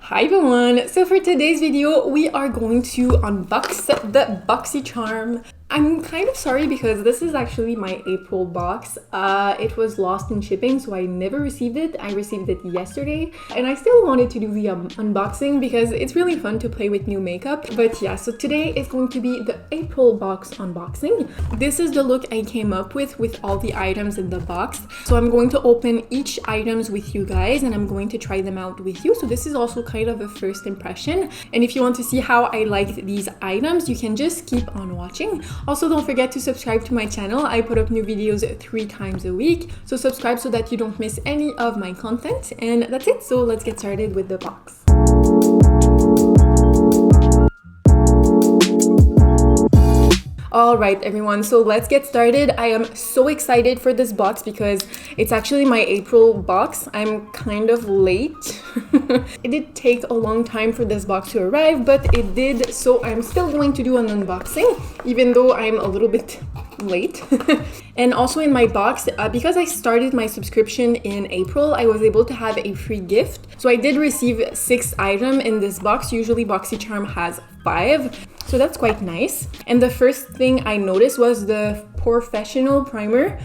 Hi everyone! So for today's video, we are going to unbox the Boxycharm. I'm kind of sorry because this is actually my April box. It was lost in shipping, so I never received it. I received it yesterday, and I still wanted to do the unboxing because it's really fun to play with new makeup. But yeah, so today is going to be the April box unboxing. This is the look I came up with all the items in the box. So I'm going to open each items with you guys, and I'm going to try them out with you. So this is also kind of a first impression. And if you want to see how I liked these items, you can just keep on watching. Also, don't forget to subscribe to my channel. I put up new videos 3 times a week. So subscribe so that you don't miss any of my content. And that's it. So let's get started with the box. Alright everyone, so let's get started. I am so excited for this box because it's actually my April box. I'm kind of late. It did take a long time for this box to arrive, but it did, so I'm still going to do an unboxing, even though I'm a little bit late. And also in my box, because I started my subscription in April, I was able to have a free gift. So I did receive 6 items in this box. Usually Boxycharm has 5. So that's quite nice. And the first thing I noticed was the Porefessional Primer.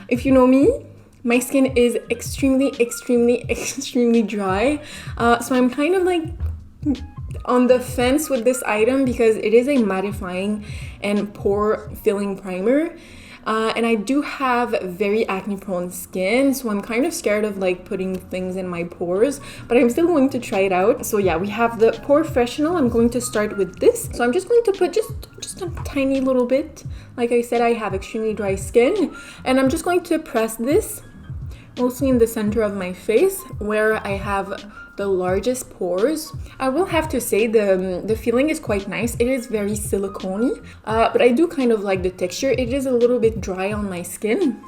If you know me, my skin is extremely dry. So I'm kind of like on the fence with this item because it is a mattifying and pore filling primer. And I do have very acne prone skin, so I'm kind of scared of like putting things in my pores, but I'm still going to try it out. So yeah, we have the Pore Fessional. I'm going to start with this. So I'm just going to put just a tiny little bit. Like I said, I have extremely dry skin, and I'm just going to press this mostly in the center of my face where I have the largest pores. I will have to say the feeling is quite nice. It is very silicone-y, but I do kind of like the texture. It is a little bit dry on my skin.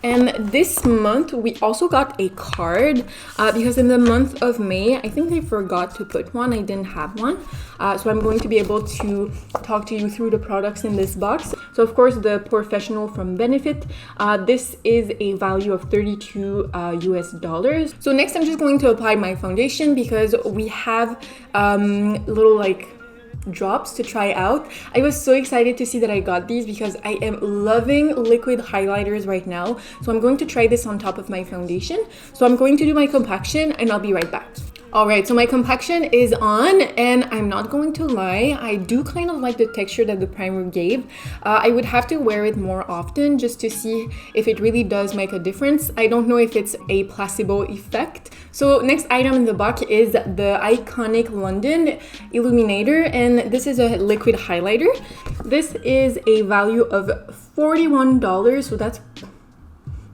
And this month we also got a card because in the month of May, I think I forgot to put one. I didn't have one. So I'm going to be able to talk to you through the products in this box. So of course the Porefessional from Benefit. This is a value of $32 US. So next I'm just going to apply my foundation because we have little like drops to try out. I was so excited to see that I got these because I am loving liquid highlighters right now. So I'm going to try this on top of my foundation. So I'm going to do my compaction and I'll be right back. Alright, so my compaction is on, and I'm not going to lie, I do kind of like the texture that the primer gave. I would have to wear it more often just to see if it really does make a difference. I don't know if it's a placebo effect. So next item in the box is the iconic London Illuminator, and this is a liquid highlighter. This is a value of $41, so that's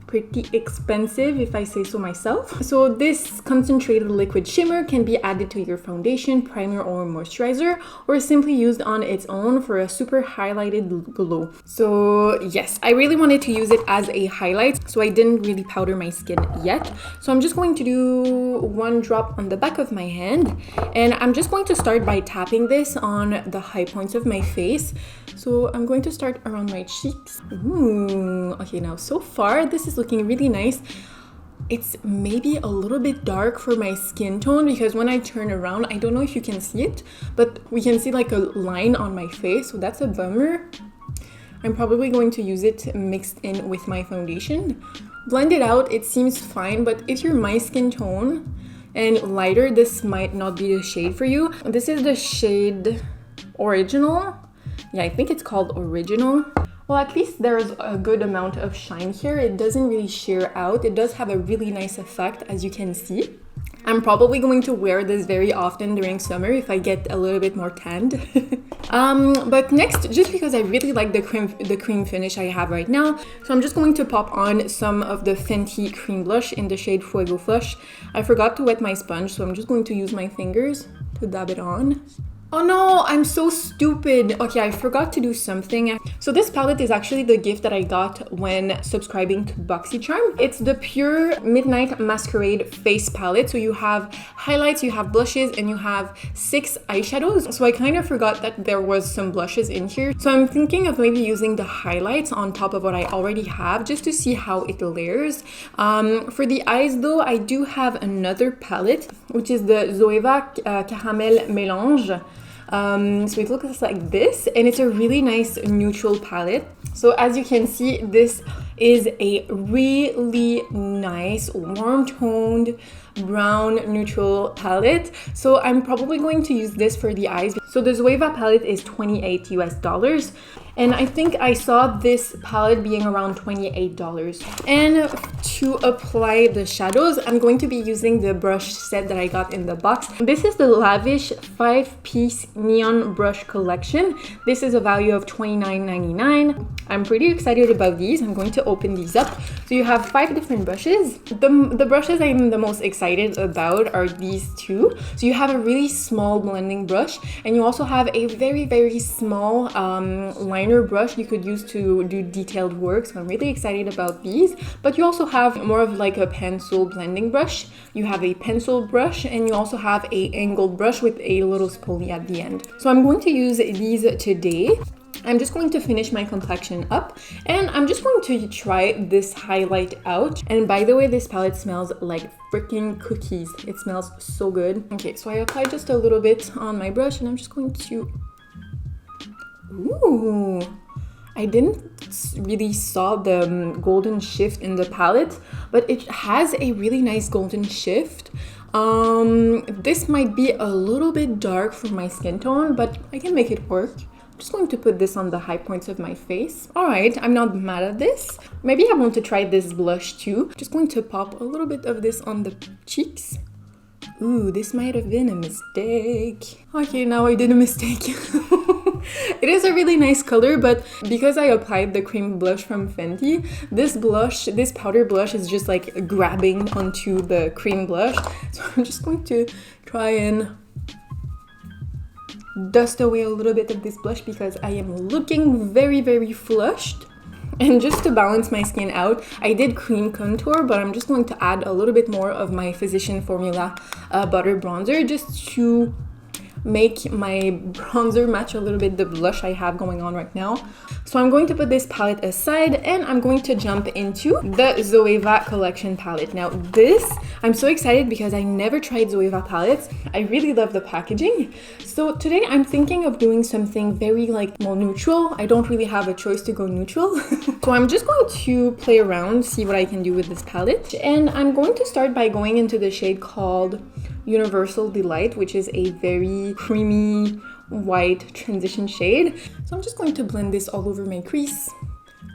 pretty expensive if I say so myself. So this concentrated liquid shimmer can be added to your foundation, primer, or moisturizer, or simply used on its own for a super highlighted glow. So yes, I really wanted to use it as a highlight, so I didn't really powder my skin yet. So I'm just going to do 1 drop on the back of my hand, and I'm just going to start by tapping this on the high points of my face. So I'm going to start around my cheeks. Ooh, okay, now so far this is looking really nice. It's maybe a little bit dark for my skin tone because when I turn around, I don't know if you can see it, but we can see like a line on my face, so that's a bummer. I'm probably going to use it mixed in with my foundation. Blend it out, it seems fine, but if you're my skin tone and lighter, this might not be the shade for you. This is the shade Original. Yeah, I think it's called Original. Well, at least there's a good amount of shine here. It doesn't really sheer out. It does have a really nice effect, as you can see. I'm probably going to wear this very often during summer if I get a little bit more tanned. But next, just because I really like the cream finish I have right now, so I'm just going to pop on some of the Fenty cream blush in the shade Fuego Flush. I forgot to wet my sponge, so I'm just going to use my fingers to dab it on. Oh no, I'm so stupid. Okay, I forgot to do something. So this palette is actually the gift that I got when subscribing to Boxycharm. It's the Pure Midnight Masquerade face palette. So you have highlights, you have blushes, and you have 6 eyeshadows. So I kind of forgot that there was some blushes in here. So I'm thinking of maybe using the highlights on top of what I already have just to see how it layers. For the eyes though, I do have another palette, which is the Zoeva Caramel Mélange. So it looks like this, and it's a really nice neutral palette. So as you can see, this is a really nice warm toned brown neutral palette. So I'm probably going to use this for the eyes. So the Zoeva palette is $28 US. And I think I saw this palette being around $28. And to apply the shadows, I'm going to be using the brush set that I got in the box. This is the Lavish 5-piece neon brush collection. This is a value of $29.99. I'm pretty excited about these. I'm going to open these up. So you have 5 different brushes. The brushes I'm the most excited about are these 2. So you have a really small blending brush, and you also have a very small liner brush you could use to do detailed work. So I'm really excited about these. But you also have more of like a pencil blending brush. You have a pencil brush, and you also have a angled brush with a little spoolie at the end. So I'm going to use these today. I'm just going to finish my complexion up, and I'm just going to try this highlight out. And by the way, this palette smells like freaking cookies. It smells so good. Okay, so I applied just a little bit on my brush, and I'm just going to... Ooh, I didn't really saw the golden shift in the palette, but it has a really nice golden shift. This might be a little bit dark for my skin tone, but I can make it work. I'm just going to put this on the high points of my face. All right, I'm not mad at this. Maybe I want to try this blush too. Just going to pop a little bit of this on the cheeks. Ooh, this might have been a mistake. Okay, now I did a mistake. It is a really nice color, but because I applied the cream blush from Fenty, this powder blush is just like grabbing onto the cream blush. So I'm just going to try and dust away a little bit of this blush because I am looking very flushed. And just to balance my skin out, I did cream contour, but I'm just going to add a little bit more of my Physician Formula butter bronzer just to make my bronzer match a little bit the blush I have going on right now. So I'm going to put this palette aside, and I'm going to jump into the Zoeva collection palette. Now this, I'm so excited because I never tried Zoeva palettes. I really love the packaging. So today I'm thinking of doing something very like more neutral. I don't really have a choice to go neutral. So I'm just going to play around, see what I can do with this palette. And I'm going to start by going into the shade called Universal Delight, which is a very creamy white transition shade. So I'm just going to blend this all over my crease.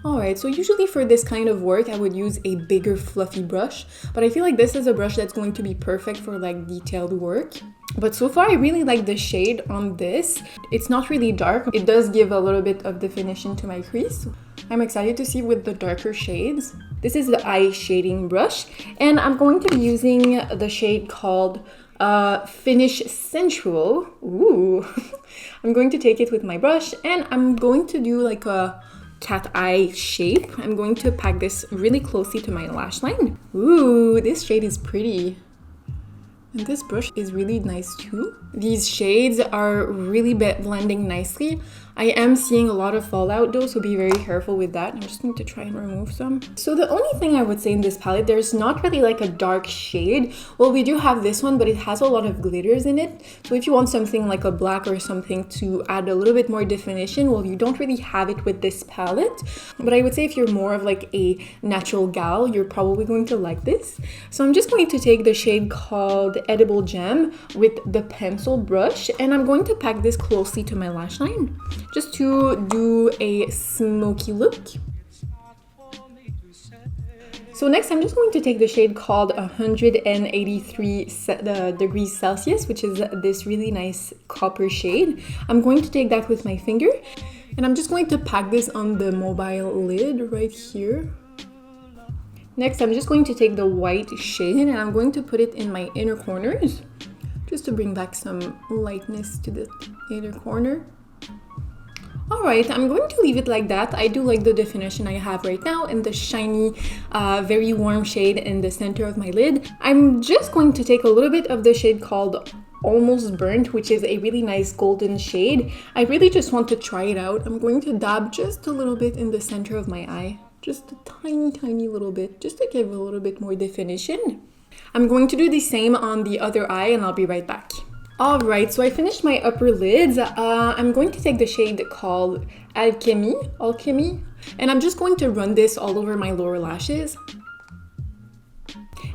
Alright, so usually for this kind of work, I would use a bigger fluffy brush, but I feel like this is a brush that's going to be perfect for like detailed work. But so far, I really like the shade on this. It's not really dark. It does give a little bit of definition to my crease. I'm excited to see with the darker shades. This is the eye shading brush, and I'm going to be using the shade called Finish Sensual. Ooh. I'm going to take it with my brush, and I'm going to do like a cat eye shape. I'm going to pack this really closely to my lash line. Ooh, this shade is pretty. And this brush is really nice too. These shades are really blending nicely. I am seeing a lot of fallout though, so be very careful with that. I'm just going to try and remove some. So the only thing I would say in this palette, there's not really like a dark shade. Well, we do have this one, but it has a lot of glitters in it. So if you want something like a black or something to add a little bit more definition, well, you don't really have it with this palette. But I would say if you're more of like a natural gal, you're probably going to like this. So I'm just going to take the shade called Edible Gem with the pencil brush, and I'm going to pack this closely to my lash line, just to do a smoky look. So next, I'm just going to take the shade called 183 degrees Celsius, which is this really nice copper shade. I'm going to take that with my finger, and I'm just going to pack this on the mobile lid right here. Next, I'm just going to take the white shade, and I'm going to put it in my inner corners, just just to bring back some lightness to the inner corner. Alright, I'm going to leave it like that. I do like the definition I have right now and the shiny, very warm shade in the center of my lid. I'm just going to take a little bit of the shade called Almost Burnt, which is a really nice golden shade. I really just want to try it out. I'm going to dab just a little bit in the center of my eye. Just a tiny little bit, just to give a little bit more definition. I'm going to do the same on the other eye and I'll be right back. Alright, so I finished my upper lids. I'm going to take the shade called Alchemy, and I'm just going to run this all over my lower lashes.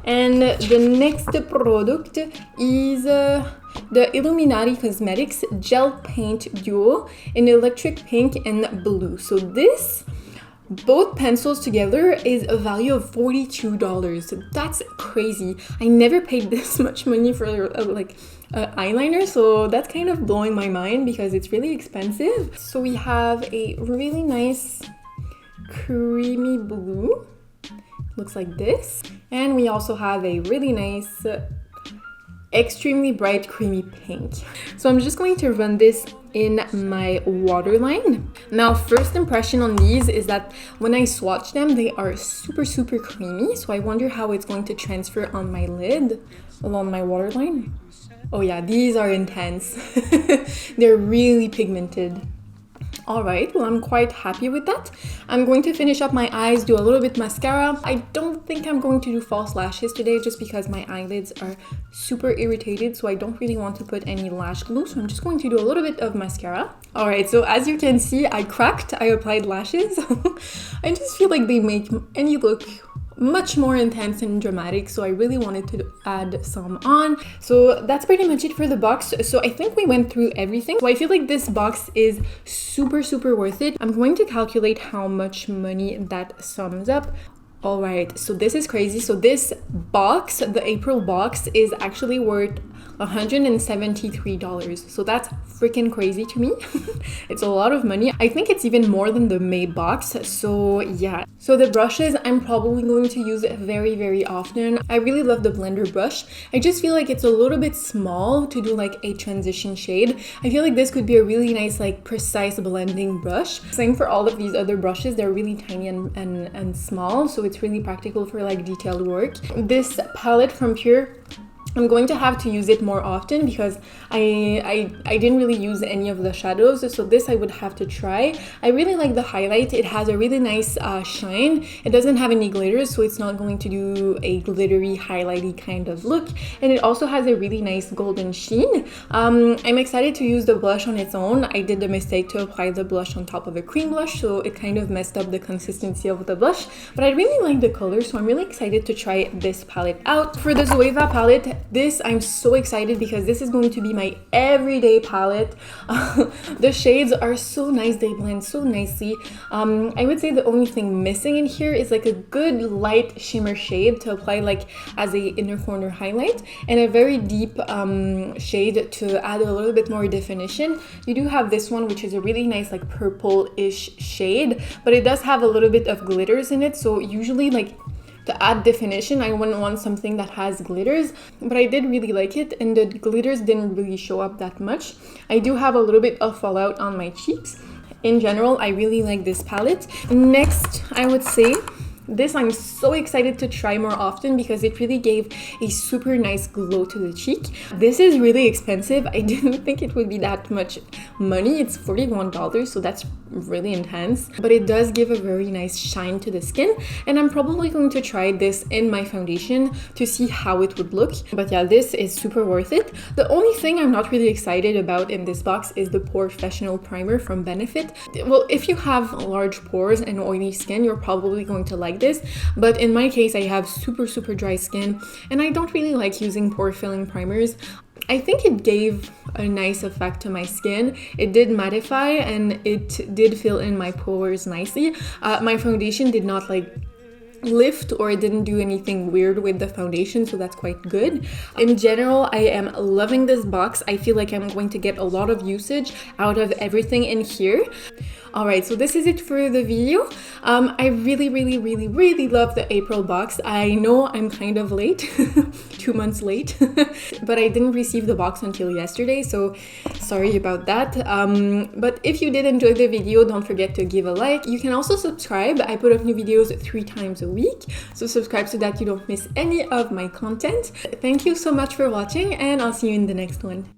And the next product is the Illuminati Cosmetics Gel Paint Duo in electric pink and blue. So this, both pencils together, is a value of $42. That's crazy. I never paid this much money for eyeliner, so that's kind of blowing my mind because it's really expensive. So we have a really nice creamy blue, looks like this, and we also have a really nice extremely bright creamy pink. So I'm just going to run this in my waterline. Now, first impression on these is that when I swatch them, they are super creamy, so I wonder how it's going to transfer on my lid along my waterline. Oh yeah, these are intense. They're really pigmented. Alright, well, I'm quite happy with that. I'm going to finish up my eyes, do a little bit mascara. I don't think I'm going to do false lashes today just because my eyelids are super irritated, so I don't really want to put any lash glue, so I'm just going to do a little bit of mascara. Alright, so as you can see, I applied lashes. I just feel like they make any look much more intense and dramatic, so I really wanted to add some on. So that's pretty much it for the box. So I think we went through everything. So I feel like this box is super worth it. I'm going to calculate how much money that sums up. Alright, so this is crazy. So this box, the April box, is actually worth $173. So that's freaking crazy to me. It's a lot of money. I think it's even more than the May box. So yeah. So the brushes I'm probably going to use very often. I really love the blender brush. I just feel like it's a little bit small to do like a transition shade. I feel like this could be a really nice like precise blending brush. Same for all of these other brushes. They're really tiny and small, so it's really practical for like detailed work. This palette from Pure, I'm going to have to use it more often because I didn't really use any of the shadows, so this I would have to try. I really like the highlight. It has a really nice shine. It doesn't have any glitters, so it's not going to do a glittery, highlighty kind of look. And it also has a really nice golden sheen. I'm excited to use the blush on its own. I did the mistake to apply the blush on top of a cream blush, so it kind of messed up the consistency of the blush. But I really like the color, so I'm really excited to try this palette out. For the Zoeva palette, this I'm so excited because this is going to be my everyday palette. The shades are so nice, they blend so nicely. I would say the only thing missing in here is like a good light shimmer shade to apply like as a inner corner highlight, and a very deep shade to add a little bit more definition. You do have this one, which is a really nice like purple-ish shade, but it does have a little bit of glitters in it, so usually like to add definition, I wouldn't want something that has glitters, but I did really like it, and the glitters didn't really show up that much. I do have a little bit of fallout on my cheeks. In general, I really like this palette. Next, I would say this I'm so excited to try more often because it really gave a super nice glow to the cheek. This is really expensive. I didn't think it would be that much money. It's $41, so that's really intense, but it does give a very nice shine to the skin, and I'm probably going to try this in my foundation to see how it would look. But yeah, this is super worth it. The only thing I'm not really excited about in this box is the Porefessional Primer from Benefit. Well, if you have large pores and oily skin, you're probably going to like this, but in my case I have super dry skin and I don't really like using pore filling primers. I think it gave a nice effect to my skin. It did mattify and it did fill in my pores nicely. My foundation did not like lift, or it didn't do anything weird with the foundation, so that's quite good. In general, I am loving this box. I feel like I'm going to get a lot of usage out of everything in here. Alright, so this is it for the video. I really love the April box. I know I'm kind of late, 2 months late, but I didn't receive the box until yesterday, so sorry about that. But if you did enjoy the video, don't forget to give a like. You can also subscribe. I put up new videos 3 times a week, so subscribe so that you don't miss any of my content. Thank you so much for watching, and I'll see you in the next one.